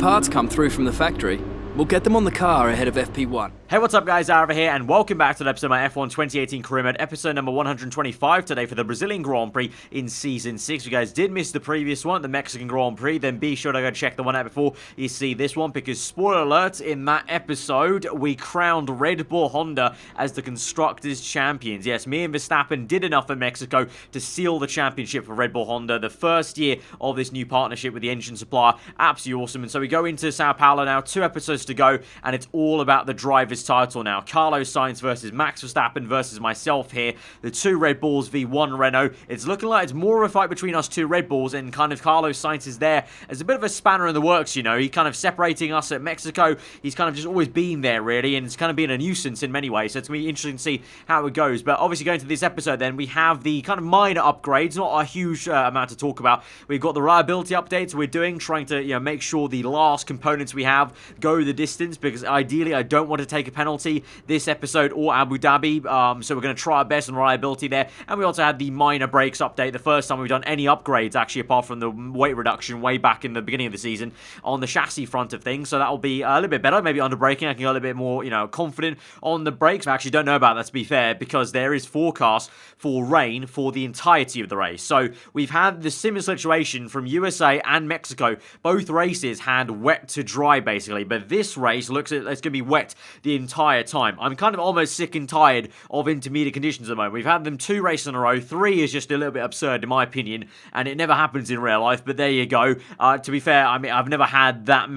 parts come through from the factory, we'll get them on the car ahead of FP1. Hey, what's up guys, aarava here, and welcome back to the episode of my F1 2018 career mode, episode number 125 today for the Brazilian Grand Prix in Season 6. If you guys did miss the previous one, the Mexican Grand Prix, then be sure to go check the one out before you see this one, because spoiler alert, in that episode, we crowned Red Bull Honda as the Constructors' Champions. Yes, me and Verstappen did enough in Mexico to seal the championship for Red Bull Honda, the first year of this new partnership with the engine supplier. Absolutely awesome. And so we go into Sao Paulo now, 2 episodes to go, and it's all about the driver's title now. Carlos Sainz versus Max Verstappen versus myself here. The 2 Red Bulls v 1 Renault. It's looking like it's more of a fight between us 2 Red Bulls, and kind of Carlos Sainz is there as a bit of a spanner in the works, you know. He kind of separating us at Mexico. He's kind of just always been there, really, and it's kind of been a nuisance in many ways. So it's going to be interesting to see how it goes. But obviously going to this episode then, we have the kind of minor upgrades, not a huge amount to talk about. We've got the reliability updates we're doing, trying to, you know, make sure the last components we have go the distance, because ideally I don't want to take a penalty this episode or Abu Dhabi, so we're going to try our best on reliability there. And we also had the minor brakes update, the first time we've done any upgrades actually, apart from the weight reduction way back in the beginning of the season on the chassis front of things. So that will be a little bit better. Maybe under braking I can go a little bit more, you know, confident on the brakes. I actually don't know about that, to be fair, because there is forecast for rain for the entirety of the race. So we've had the similar situation from USA and Mexico. Both races had wet to dry basically, but this race looks like it's going to be wet the entire time. I'm kind of almost sick and tired of intermediate conditions at the moment. We've had them 2 races in a row. 3 is just a little bit absurd in my opinion, and it never happens in real life, but there you go. To be fair, I mean, I've never had that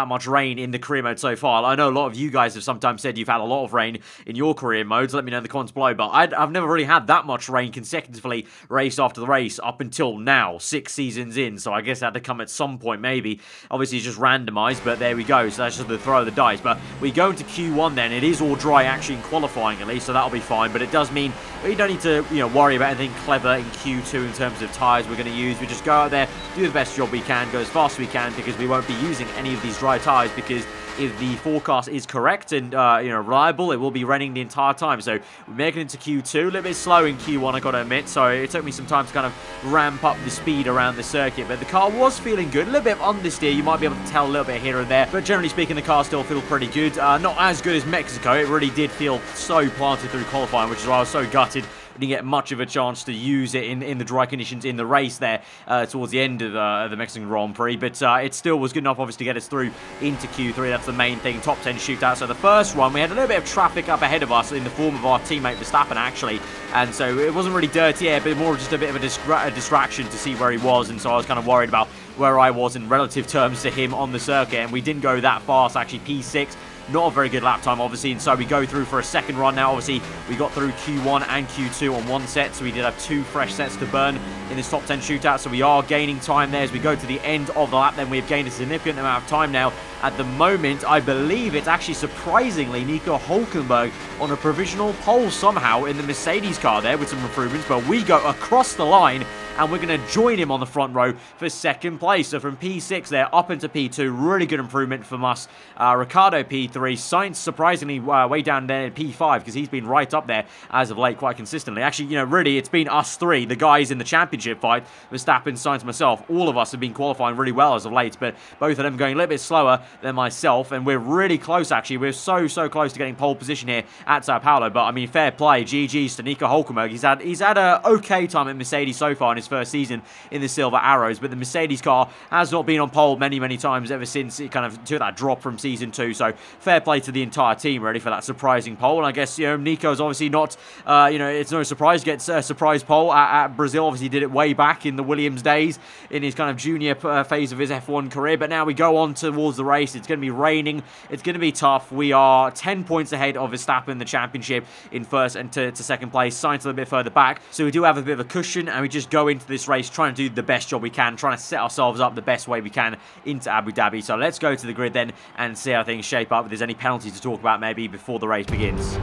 much rain in the career mode so far. I know a lot of you guys have sometimes said you've had a lot of rain in your career modes. Let me know in the comments below, but I've never really had that much rain consecutively race after the race up until now, 6 seasons in, so I guess it had to come at some point maybe. Obviously it's just randomized, but there we go. So that's just the throw of the dice. But we go into Q1 then. It is all dry actually in qualifying at least, so that'll be fine. But it does mean we don't need to, you know, worry about anything clever in Q2 in terms of tyres we're going to use. We just go out there, do the best job we can, go as fast as we can, because we won't be using any of these dry tyres, because if the forecast is correct and, you know, reliable, it will be raining the entire time. So we're making it into Q2, a little bit slow in Q1, I got to admit. So it took me some time to kind of ramp up the speed around the circuit. But the car was feeling good. A little bit of understeer, you might be able to tell a little bit here and there. But generally speaking, the car still feels pretty good. Not as good as Mexico. It really did feel so planted through qualifying, which is why I was so gutted. Didn't get much of a chance to use it in the dry conditions in the race there towards the end of the Mexican Grand Prix, but it still was good enough obviously to get us through into Q3. That's the main thing, top 10 shootout. So the first run, we had a little bit of traffic up ahead of us in the form of our teammate Verstappen actually, and so it wasn't really dirty air, but more just a bit of a distraction to see where he was, and so I was kind of worried about where I was in relative terms to him on the circuit, and we didn't go that fast actually. P6, not a very good lap time obviously, and so we go through for a second run now. Obviously we got through Q1 and Q2 on one set, so we did have 2 fresh sets to burn in this top 10 shootout, so we are gaining time there as we go to the end of the lap. Then we've gained a significant amount of time now. At the moment I believe it's actually surprisingly Nico Hülkenberg on a provisional pole somehow in the Mercedes car there with some improvements, but we go across the line and we're going to join him on the front row for second place. So from P6 there up into P2, really good improvement from us. Ricciardo P3, Sainz surprisingly way down there at P5, because he's been right up there as of late quite consistently. Actually, you know, really it's been us 3, the guys in the championship fight, Verstappen, Sainz, myself. All of us have been qualifying really well as of late, but both of them going a little bit slower than myself, and we're really close actually. We're so close to getting pole position here at Sao Paulo, but I mean, fair play, GG's to Nico Hülkenberg. He's had a okay time at Mercedes so far in his first season in the Silver Arrows, but the Mercedes car has not been on pole many times ever since it kind of took that drop from season 2, so fair play to the entire team really for that surprising pole. And I guess, you know, Nico's obviously not, you know, it's no surprise he gets a surprise pole at Brazil. Obviously did it way back in the Williams days in his kind of junior phase of his F1 career, but now we go on towards the race. It's going to be raining, it's going to be tough. We are 10 points ahead of Verstappen, the championship, in first and to second place. Sainz a little bit further back, so we do have a bit of a cushion, and we just go into this race trying to do the best job we can, trying to set ourselves up the best way we can into Abu Dhabi. So let's go to the grid then and see how things shape up, if there's any penalties to talk about maybe before the race begins.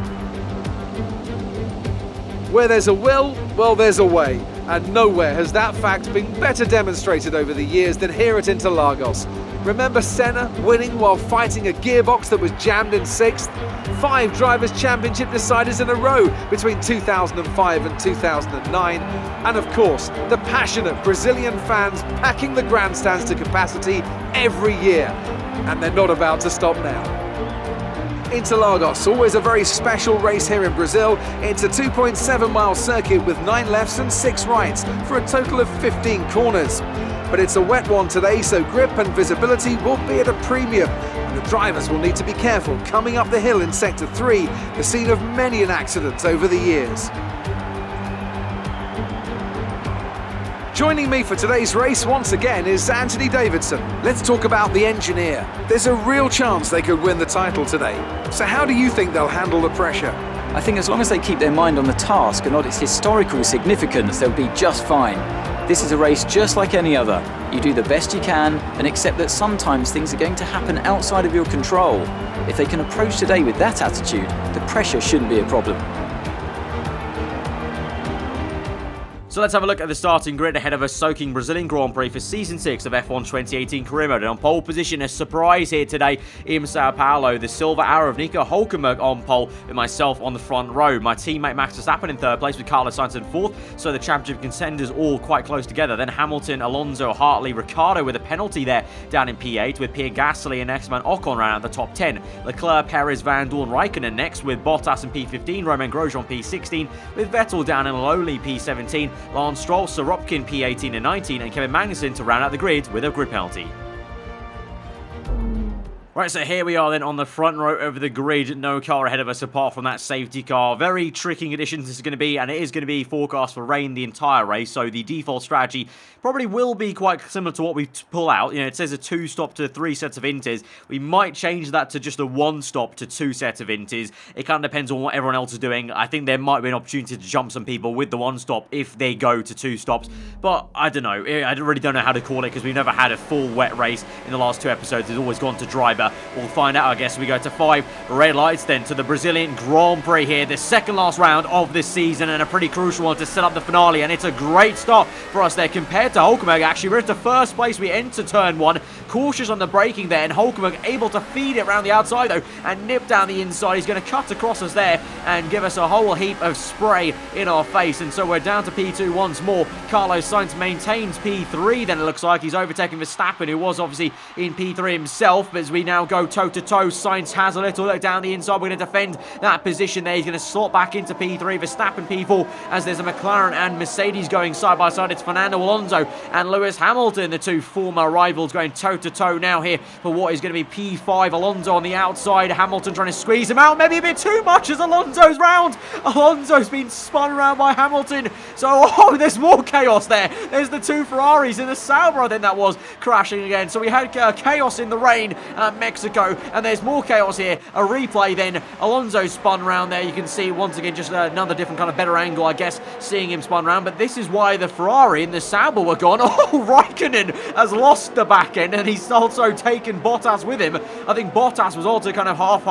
Where there's a will, well, there's a way. And nowhere has that fact been better demonstrated over the years than here at Interlagos. Remember Senna winning while fighting a gearbox that was jammed in 6th? 5 Drivers' Championship deciders in a row between 2005 and 2009. And of course, the passionate Brazilian fans packing the grandstands to capacity every year. and they're not about to stop now. Interlagos, always a very special race here in Brazil. It's a 2.7-mile circuit with 9 lefts and 6 rights for a total of 15 corners. But it's a wet one today, so grip and visibility will be at a premium, and the drivers will need to be careful coming up the hill in Sector 3, the scene of many an accident over the years. Joining me for today's race once again is Anthony Davidson. Let's talk about the engineer. There's a real chance they could win the title today. So how do you think they'll handle the pressure? I think as long as they keep their mind on the task and not its historical significance, they'll be just fine. This is a race just like any other. You do the best you can and accept that sometimes things are going to happen outside of your control. If they can approach today with that attitude, the pressure shouldn't be a problem. So let's have a look at the starting grid ahead of a soaking Brazilian Grand Prix for Season 6 of F1 2018 Career Mode. And on pole position, a surprise here today in Sao Paulo. The silver arrow of Nico Hülkenberg on pole with myself on the front row. My teammate Max Verstappen in third place with Carlos Sainz in fourth. So the championship contenders all quite close together. Then Hamilton, Alonso, Hartley, Ricciardo with a penalty there down in P8 with Pierre Gasly and next-man Ocon round at the top 10. Leclerc, Perez, Van Dorn, Raikkonen next with Bottas in P15. Romain Grosjean P16 with Vettel down in a lowly P17. Lance Stroll, Sorokin P18 and 19, and Kevin Magnussen to round out the grid with a grid penalty. Right, so here we are then on the front row of the grid. No car ahead of us apart from that safety car. Very tricky conditions this is going to be, and it is going to be forecast for rain the entire race, so the default strategy probably will be quite similar to what we pull out. You know, it says a 2-stop to 3 sets of inters. We might change that to just a 1-stop to 2 sets of inters. It kind of depends on what everyone else is doing. I think there might be an opportunity to jump some people with the 1-stop if they go to 2 stops, but I don't know. I really don't know how to call it because we've never had a full wet race in the last 2 episodes. It's always gone to dry. We'll find out, I guess. We go to 5 red lights then to the Brazilian Grand Prix here, the second last round of this season, and a pretty crucial one to set up the finale, and it's a great start for us there compared to Hülkenberg. Actually, we're into first place. We enter turn 1, cautious on the braking there, and Hülkenberg able to feed it around the outside though and nip down the inside. He's going to cut across us there and give us a whole heap of spray in our face, and so we're down to P2 once more. Carlos Sainz maintains P3 then. It looks like he's overtaken Verstappen, who was obviously in P3 himself, but as we now go toe-to-toe, Sainz has a little look down the inside. We're going to defend that position there. He's going to slot back into P3, Verstappen P4, as there's a McLaren and Mercedes going side by side. It's Fernando Alonso and Lewis Hamilton, the 2 former rivals, going toe-to-toe now here for what is going to be P5. Alonso on the outside, Hamilton trying to squeeze him out, maybe a bit too much as Alonso's round. Alonso's been spun around by Hamilton, so there's more chaos there. There's the 2 Ferraris in the Sauber, I think that was, crashing again. So we had chaos in the rain at Mexico, and there's more chaos here. A replay then, Alonso spun round there. You can see once again just another different kind of better angle, I guess, seeing him spun round. But this is why the Ferrari and the Sauber were gone. Raikkonen has lost the back end, and he's also taken Bottas with him. I think Bottas was also kind of half,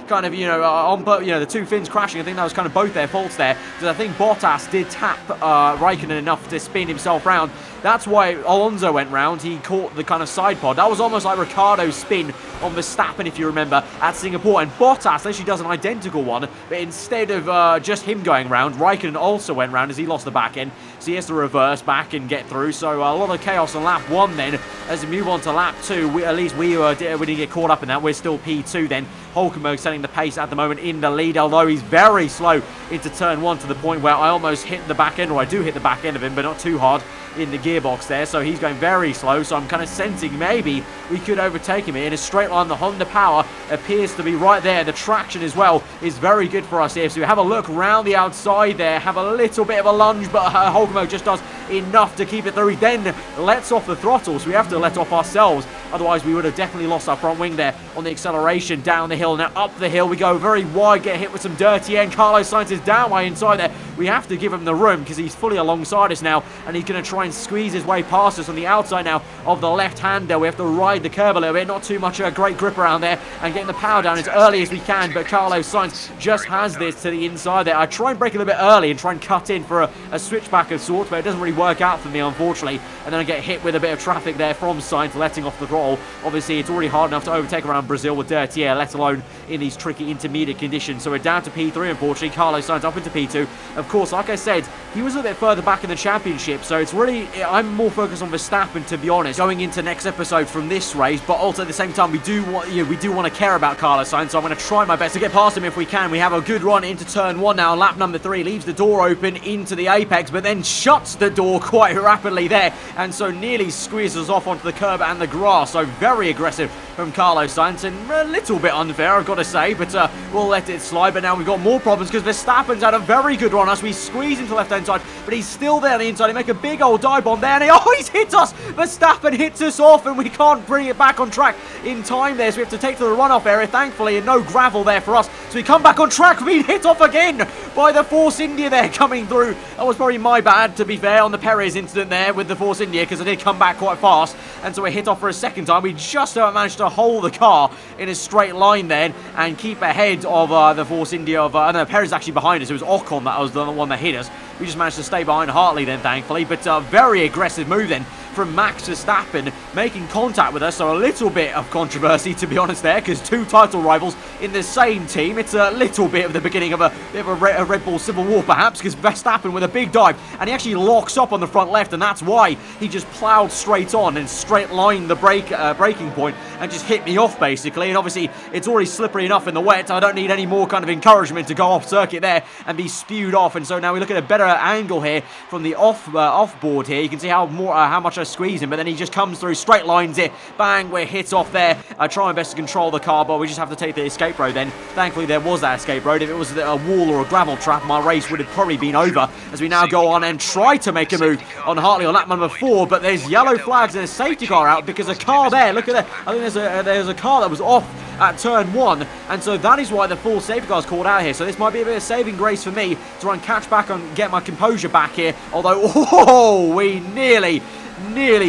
kind of, the 2 fins crashing. I think that was kind of both their faults there, because I think Bottas did tap Raikkonen enough to spin himself round. That's why Alonso went round. He caught the kind of side pod. That was almost like Ricciardo's spin on Verstappen, if you remember, at Singapore. And Bottas actually does an identical one, but instead of just him going round, Raikkonen also went round as he lost the back end. So he has to reverse back and get through. So a lot of chaos on lap 1 then. As we move on to lap 2, we didn't get caught up in that. We're still P2 then. Hülkenberg setting the pace at the moment in the lead, although he's very slow into turn 1 to the point where I almost hit the back end, or I do hit the back end of him, but not too hard in the gearbox there. So he's going very slow, so I'm kind of sensing maybe we could overtake him in a straight line. The Honda power appears to be right there. The traction as well is very good for us here. So we have a look round the outside there, have a little bit of a lunge, but Hülkenberg just does enough to keep it through. He then lets off the throttle, so we have to let off ourselves. Otherwise, we would have definitely lost our front wing there on the acceleration down the hill. Now up the hill we go, very wide, get hit with some dirty air, and Carlos Sainz is down way inside there. We have to give him the room because he's fully alongside us now, and he's going to try and squeeze his way past us on the outside now of the left hand there. We have to ride the curb a little bit, not too much great grip around there, and getting the power down as early as we can, but Carlos Sainz just has this to the inside there. I try and break a little bit early and try and cut in for a switchback of sorts, but it doesn't really work out for me, unfortunately, and then I get hit with a bit of traffic there from Sainz letting off the throttle. Obviously, it's already hard enough to overtake around Brazil with dirty air, let alone in these tricky intermediate conditions. So we're down to P3, unfortunately. Carlos Sainz up into P2. Of course, like I said, he was a bit further back in the championship, so it's really, I'm more focused on Verstappen, to be honest, going into next episode from this race, but also at the same time, we do want to care about Carlos Sainz, so I'm going to try my best to get past him if we can. We have a good run into turn 1 now. Lap number 3 leaves the door open into the apex, but then shuts the door quite rapidly there, and so nearly squeezes off onto the curb and the grass. So very aggressive from Carlos Sainz, and a little bit unfair, I've got to say, but we'll let it slide. But now we've got more problems because Verstappen's had a very good run as we squeeze into the left-hand side, but he's still there on the inside. He make a big old dive bomb there, and he's hit us! Verstappen hits us off, and we can't bring it back on track in time there, so we have to take to the runoff area, thankfully, and no gravel there for us. So we come back on track, being hit off again by the Force India there coming through. That was probably my bad, to be fair, on the Perez incident there with the Force India, because I did come back quite fast, and so we hit off for a second time. We just about managed to hold the car in a straight line then and keep ahead of the Force India of no, Perez actually behind us. It was Ocon that was the one that hit us. We just managed to stay behind Hartley then, thankfully, but very aggressive move then from Max Verstappen, making contact with us. So a little bit of controversy, to be honest, there, because two title rivals in the same team. It's a little bit of the beginning of a bit of a Red Bull civil war, perhaps, because Verstappen with a big dive, and he actually locks up on the front left, and that's why he just ploughed straight on and straight lined the braking point and just hit me off, basically. And obviously, it's already slippery enough in the wet. I don't need any more kind of encouragement to go off circuit there and be spewed off. And so now we look at a better angle here from the off board here. You can see how much I squeeze him, but then he just comes through, straight lines it, bang, we're hit off there. I try my best to control the car, but we just have to take the escape road then. Thankfully, there was that escape road. If it was a wall or a gravel trap, my race would have probably been over, as we now go on and try to make a move on Hartley on lap number 4, but there's yellow flags and a safety car out because a car there, look at that, I think there's a car that was off at turn 1, and so that is why the full safety car is called out here. So this might be a bit of saving grace for me to try and catch back and get my composure back here, although, we nearly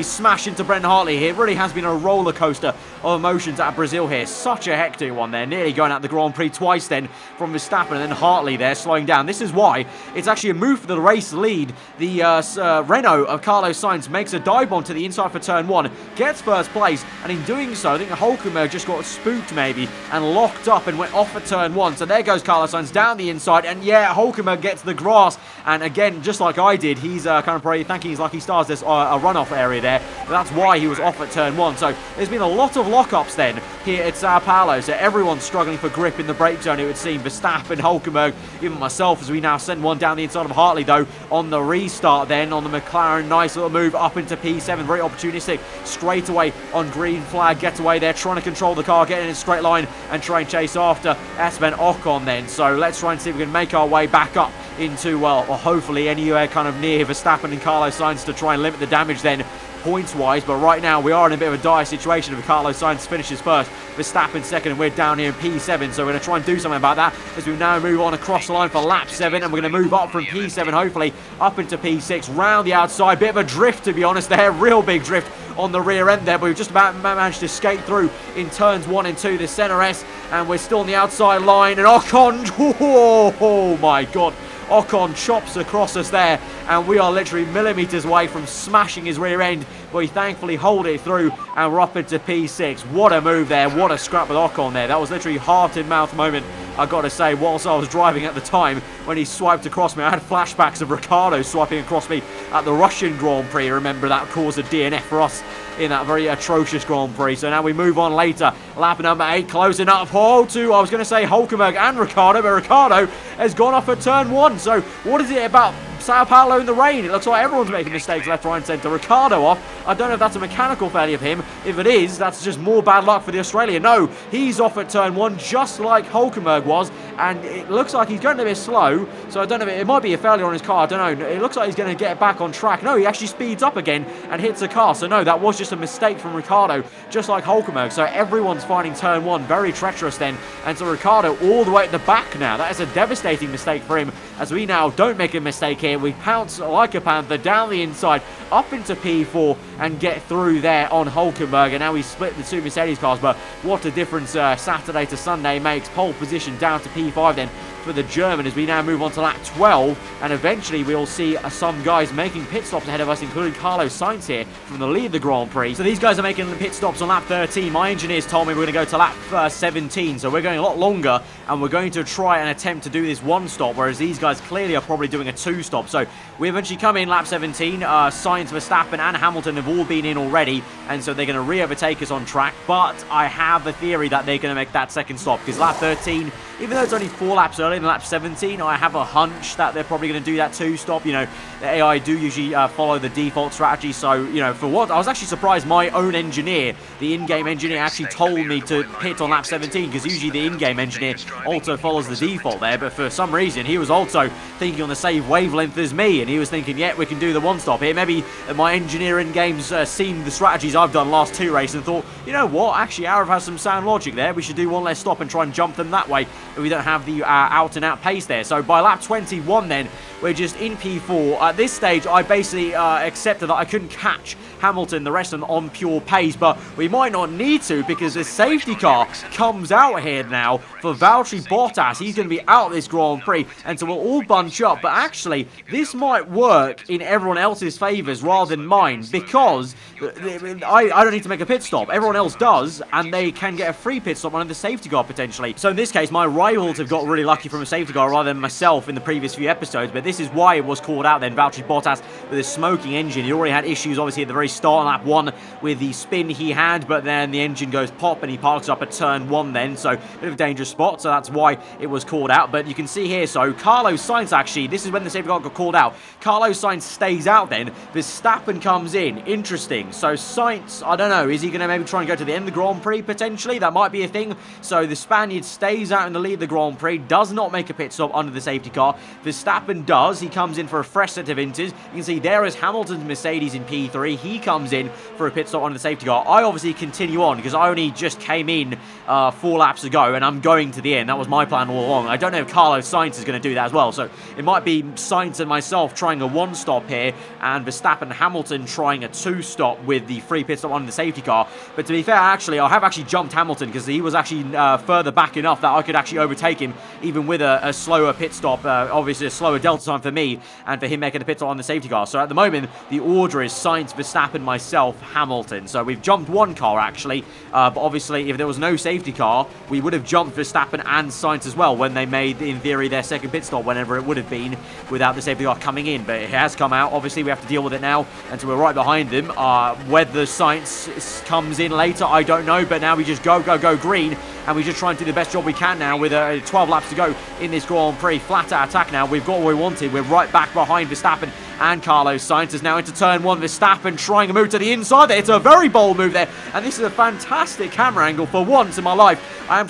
smashed into Brendan Hartley here. It really has been a roller coaster of emotions at Brazil here. Such a hectic one there. Nearly going out the Grand Prix twice then from Verstappen, and then Hartley there slowing down. This is why it's actually a move for the race lead. The Renault of Carlos Sainz makes a dive bomb to the inside for turn 1, gets first place, and in doing so, I think Hulkenberg just got spooked maybe and locked up and went off for turn 1. So there goes Carlos Sainz down the inside, and yeah, Hulkenberg gets the grass, and again, just like I did, he's kind of probably thanking his lucky stars there's a runoff area there. That's why he was off at turn 1. So there's been a lot of lockups then here at Sao Paulo. So everyone's struggling for grip in the brake zone, it would seem. Verstappen, Hulkenberg, even myself, as we now send one down the inside of Hartley though on the restart then on the McLaren. Nice little move up into P7, very opportunistic, straight away on green flag getaway there, trying to control the car, get in a straight line and try and chase after Esteban Ocon then. So let's try and see if we can make our way back up into, well, or hopefully anywhere kind of near Verstappen and Carlos Sainz to try and limit the damage then points-wise. But right now we are in a bit of a dire situation if Carlos Sainz finishes first, Verstappen second, and we're down here in P7. So we're going to try and do something about that as we now move on across the line for lap 7, and we're going to move up from P7 hopefully up into P6, round the outside. Bit of a drift, to be honest there, real big drift on the rear end there, but we've just about managed to skate through in turns 1 and 2 the Center S, and we're still on the outside line, and Ocon, oh my god, Ocon chops across us there, and we are literally millimetres away from smashing his rear end, but we thankfully hold it through, and we're up into P6. What a move there, what a scrap with Ocon there. That was literally heart-in-mouth moment, I've got to say, whilst I was driving at the time when he swiped across me. I had flashbacks of Ricciardo swiping across me at the Russian Grand Prix. Remember, that caused a DNF for us in that very atrocious Grand Prix. So now we move on later. Lap number 8, closing up to, I was going to say Hulkenberg and Ricciardo, but Ricciardo has gone off at turn 1. So what is it about Sao Paulo in the rain? It looks like everyone's making mistakes left, right and centre. Ricciardo off. I don't know if that's a mechanical failure of him. If it is, that's just more bad luck for the Australian. No, he's off at turn 1 just like Hulkenberg was, and it looks like he's going a bit slow, so I don't know if it might be a failure on his car. I don't know. It looks like he's going to get back on track. No, he actually speeds up again and hits the car. So no, that was just a mistake from Ricciardo, just like Hulkenberg. So everyone's finding turn 1 very treacherous then, and so Ricciardo all the way at the back now. That is a devastating mistake for him, as we now don't make a mistake here. We pounce like a panther down the inside up into P4 and get through there on Hulkenberg, and now we split the two Mercedes cars. But what a difference Saturday to Sunday makes. Pole position down to P5 then for the German as we now move on to lap 12, and eventually we'll see some guys making pit stops ahead of us, including Carlos Sainz here from the lead of the Grand Prix. So these guys are making the pit stops on lap 13. My engineers told me we're going to go to lap 17, so we're going a lot longer, and we're going to try and attempt to do this one stop, whereas these guys clearly are probably doing a two stop. So we eventually come in lap 17. Sainz, Verstappen and Hamilton have all been in already, and so they're going to re-overtake us on track, but I have a theory that they're going to make that second stop, because lap 13, even though it's only 4 laps earlier than lap 17, I have a hunch that they're probably going to do that two stop. You know, the AI do usually follow the default strategy, so, you know, for what, I was actually surprised my own engineer, the in-game engineer, actually told me to pit on lap 17, because usually the in-game engineer also follows the default there, but for some reason he was also thinking on the same wavelength as me, and he was thinking, yeah, we can do the one stop here. Maybe my engineer in-game's seen the strategies I've done last 2 races and thought, you know what, actually aarava has some sound logic there, we should do one less stop and try and jump them that way if we don't have the out-and-out pace there. So by lap 21 then, we're just in P4. At this stage, I basically accepted that I couldn't catch Hamilton, the rest of them, on pure pace, but we might not need to, because the safety car comes out here now for Valtteri Bottas. He's going to be out of this Grand Prix, and so we'll all bunch up, but actually, this might work in everyone else's favours rather than mine, because I don't need to make a pit stop. Everyone else does, and they can get a free pit stop on the safety car, potentially. So in this case, my rivals have got really lucky from a safety car rather than myself in the previous few episodes, but this is why it was called out then. Valtteri Bottas with a smoking engine. He already had issues, obviously, at the very start on lap 1 with the spin he had, but then the engine goes pop and he parks up at turn 1 then, so a bit of a dangerous spot, so that's why it was called out. But you can see here, so Carlos Sainz, actually, this is when the safety car got called out. Carlos Sainz stays out then, Verstappen comes in. Interesting. So Sainz, I don't know, is he going to maybe try and go to the end of the Grand Prix, potentially? That might be a thing. So the Spaniard stays out in the lead of the Grand Prix, does not make a pit stop under the safety car. Verstappen does. He comes in for a fresh set of inters. You can see there is Hamilton's Mercedes in P3. He comes in for a pit stop under the safety car. I obviously continue on, because I only just came in 4 laps ago, and I'm going to the end. That was my plan all along. I don't know if Carlos Sainz is going to do that as well, so it might be Sainz and myself trying a 1 stop here, and Verstappen and Hamilton trying a 2 stop with the free pit stop under the safety car. But to be fair, actually, I have actually jumped Hamilton, because he was actually further back enough that I could actually overtake him, even with a slower pit stop, obviously a slower delta time for me, and for him making a pit stop on the safety car. So at the moment, the order is Sainz, Verstappen, myself, Hamilton. So we've jumped 1 car, actually, but obviously, if there was no safety car, we would have jumped Verstappen and Sainz as well when they made, in theory, their second pit stop, whenever it would have been, without the safety car coming in. But it has come out. Obviously, we have to deal with it now, and so we're right behind them. Whether Sainz comes in later, I don't know, but now we just go green, and we just try and do the best job we can now with 12 laps to go in this Grand Prix. Flat out attack now. We've got what we wanted. We're right back behind Verstappen and Carlos Sainz is now into turn 1. Verstappen trying to move to the inside there. It's a very bold move there, and this is a fantastic camera angle for once in my life. I'm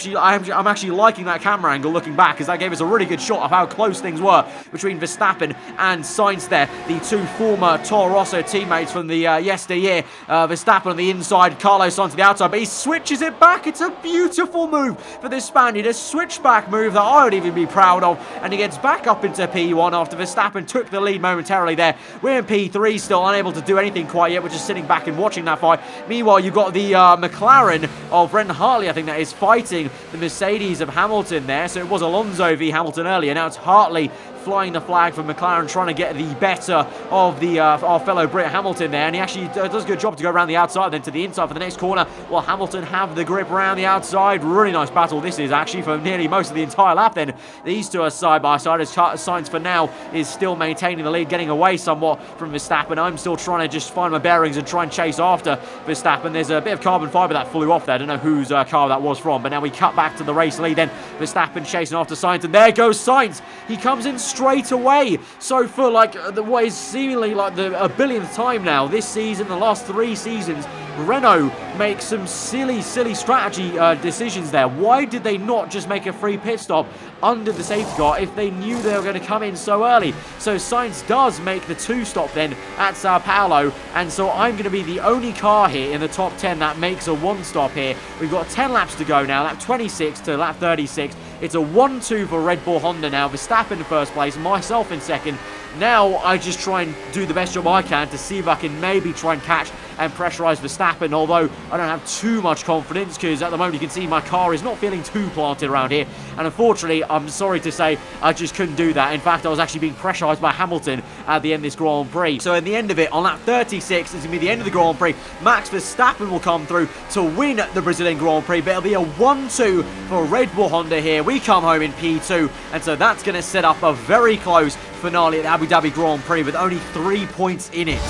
actually liking that camera angle looking back, because that gave us a really good shot of how close things were between Verstappen and Sainz there, the 2 former Toro Rosso teammates from the yesteryear. Verstappen on the inside, Carlos Sainz on the outside, but he switches it back. It's a beautiful move for this Spaniard, a switchback move that I would even be proud of, and he gets back up into P1 after Verstappen took the lead momentarily there. We're in P3 still, unable to do anything quite yet. We're just sitting back and watching that fight. Meanwhile, you've got the McLaren of Brendan Hartley, I think that is, fighting the Mercedes of Hamilton there. So it was Alonso v Hamilton earlier. Now it's Hartley flying the flag for McLaren, trying to get the better of our fellow Brit Hamilton there, and he actually does a good job to go around the outside, then to the inside for the next corner, while Hamilton have the grip around the outside. Really nice battle this is, actually, for nearly most of the entire lap then. These two are side by side, as Sainz for now is still maintaining the lead, getting away somewhat from Verstappen. I'm still trying to just find my bearings and try and chase after Verstappen. There's a bit of carbon fibre that flew off there. I don't know whose car that was from, but now we cut back to the race lead then. Verstappen chasing after Sainz, and there goes Sainz. He comes in straight away. So for like what is seemingly like a billionth time now this season, the last 3 seasons, Renault makes some silly strategy decisions there. Why did they not just make a free pit stop under the safety car if they knew they were going to come in so early? So Sainz does make the 2 stop then at Sao Paulo, and so I'm going to be the only car here in the top 10 that makes a 1 stop here. We've got 10 laps to go now, lap 26 to lap 36. It's a 1-2 for Red Bull Honda now. Verstappen in first place, myself in second. Now I just try and do the best job I can to see if I can maybe try and catch and pressurise Verstappen, although I don't have too much confidence because at the moment you can see my car is not feeling too planted around here, and unfortunately, I'm sorry to say, I just couldn't do that. In fact, I was actually being pressurised by Hamilton at the end of this Grand Prix. So in the end of it, on lap 36, it's going to be the end of the Grand Prix. Max Verstappen will come through to win the Brazilian Grand Prix, but it'll be a 1-2 for Red Bull Honda here. We come home in P2, and so that's going to set up a very close finale at the Abu Dhabi Grand Prix with only 3 points in it.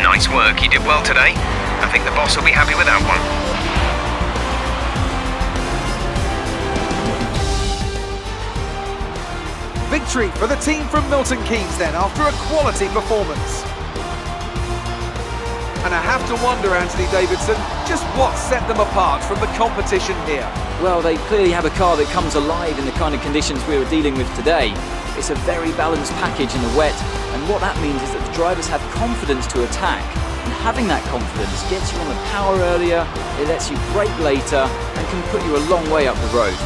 Nice work, you did well today. I think the boss will be happy with that one. Victory for the team from Milton Keynes then, after a quality performance. And I have to wonder, Anthony Davidson, just what set them apart from the competition here. Well, they clearly have a car that comes alive in the kind of conditions we were dealing with today. It's a very balanced package in the wet, and what that means is that the drivers have confidence to attack. And having that confidence gets you on the power earlier, it lets you brake later, and can put you a long way up the road.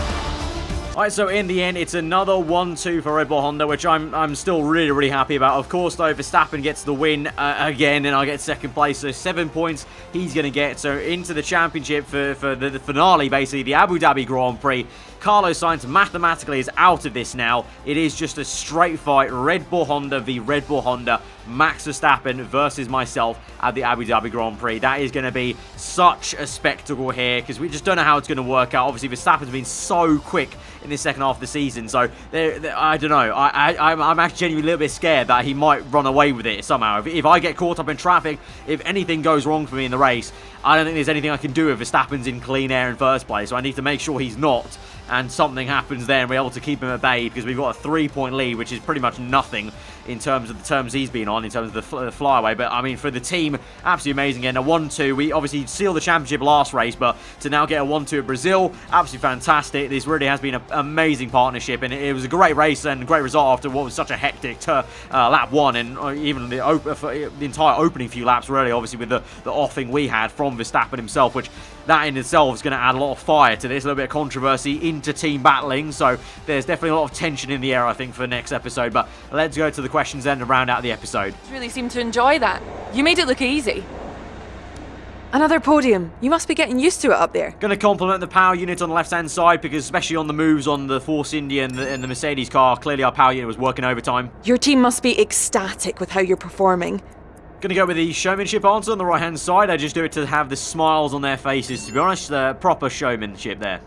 Alright, so in the end, it's another 1-2 for Red Bull Honda, which I'm still really happy about. Of course, though, Verstappen gets the win again, and I get second place, so 7 points he's going to get. So into the championship for the finale, basically, the Abu Dhabi Grand Prix. Carlos Sainz mathematically is out of this now. It is just a straight fight, Red Bull Honda v Red Bull Honda, Max Verstappen versus myself at the Abu Dhabi Grand Prix. That is going to be such a spectacle here, because we just don't know how it's going to work out. Obviously, Verstappen's been so quick in the second half of the season, so I don't know. I'm actually genuinely a little bit scared that he might run away with it somehow. If I get caught up in traffic, if anything goes wrong for me in the race, I don't think there's anything I can do if Verstappen's in clean air in first place, so I need to make sure he's not, and something happens there and we're able to keep him at bay, because we've got a 3-point lead, which is pretty much nothing in terms of the terms he's been on, in terms of the flyaway. But I mean, for the team, absolutely amazing. And a 1-2, we obviously sealed the championship last race, but to now get a 1-2 at Brazil, absolutely fantastic. This really has been an amazing partnership, and it was a great race and a great result after what was such a hectic lap 1, and even the entire opening few laps, really, obviously with the offing we had from Verstappen himself, which that in itself is going to add a lot of fire to this, a little bit of controversy into team battling, so there's definitely a lot of tension in the air, I think, for the next episode. But let's go to the questions then to round out the episode. You really seem to enjoy that. You made it look easy. Another podium. You must be getting used to it up there. Going to compliment the power unit on the left-hand side, because especially on the moves on the Force India and the Mercedes car, clearly our power unit was working overtime. Your team must be ecstatic with how you're performing. Going to go with the showmanship answer on the right-hand side. I just do it to have the smiles on their faces, to be honest. The proper showmanship there.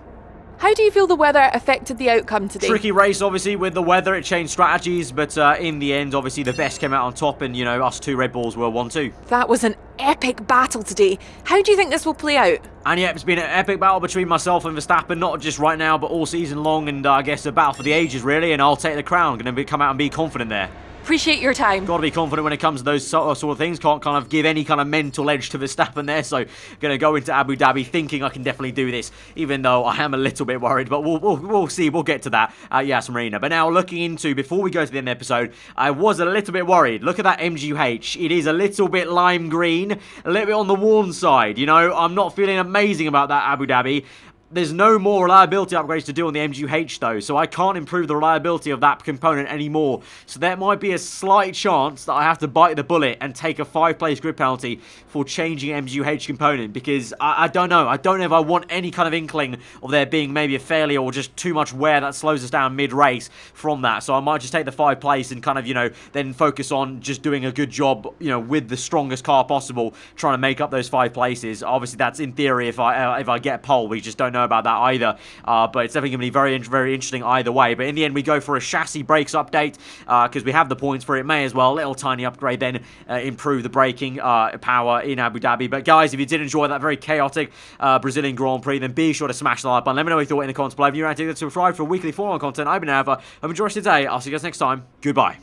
How do you feel the weather affected the outcome today? Tricky race, obviously, with the weather. It changed strategies, but in the end, obviously, the best came out on top, and, you know, us two Red Bulls were 1-2. That was an epic battle today. How do you think this will play out? And yeah, it's been an epic battle between myself and Verstappen, not just right now, but all season long, and I guess a battle for the ages, really, and I'll take the crown. Going to come out and be confident there. Appreciate your time. Got to be confident when it comes to those sort of things. Can't kind of give any kind of mental edge to Verstappen there. So going to go into Abu Dhabi thinking I can definitely do this, even though I am a little bit worried. But we'll see. We'll get to that at Yas Marina. But now looking into, before we go to the end of the episode, I was a little bit worried. Look at that MGH. It is a little bit lime green, a little bit on the worn side. You know, I'm not feeling amazing about that Abu Dhabi. There's no more reliability upgrades to do on the MGH though, so I can't improve the reliability of that component anymore. So there might be a slight chance that I have to bite the bullet and take a 5-place grid penalty for changing MGH component, because I don't know. I don't know if I want any kind of inkling of there being maybe a failure or just too much wear that slows us down mid-race from that. So I might just take the 5th place and kind of, you know, then focus on just doing a good job, you know, with the strongest car possible, trying to make up those 5 places. Obviously, that's in theory if I get pole. We just don't know about that either, but it's definitely going to be very interesting either way. But in the end, we go for a chassis brakes update, because we have the points for it. May as well, a little tiny upgrade then improve the braking power in Abu Dhabi. But guys, if you did enjoy that very chaotic Brazilian Grand Prix, then be sure to smash the like button. Let me know what you thought in the comments below. If you're ready to subscribe for weekly Formula content, I've been Alfa. Have a enjoy the rest of the day. I'll see you guys next time. Goodbye.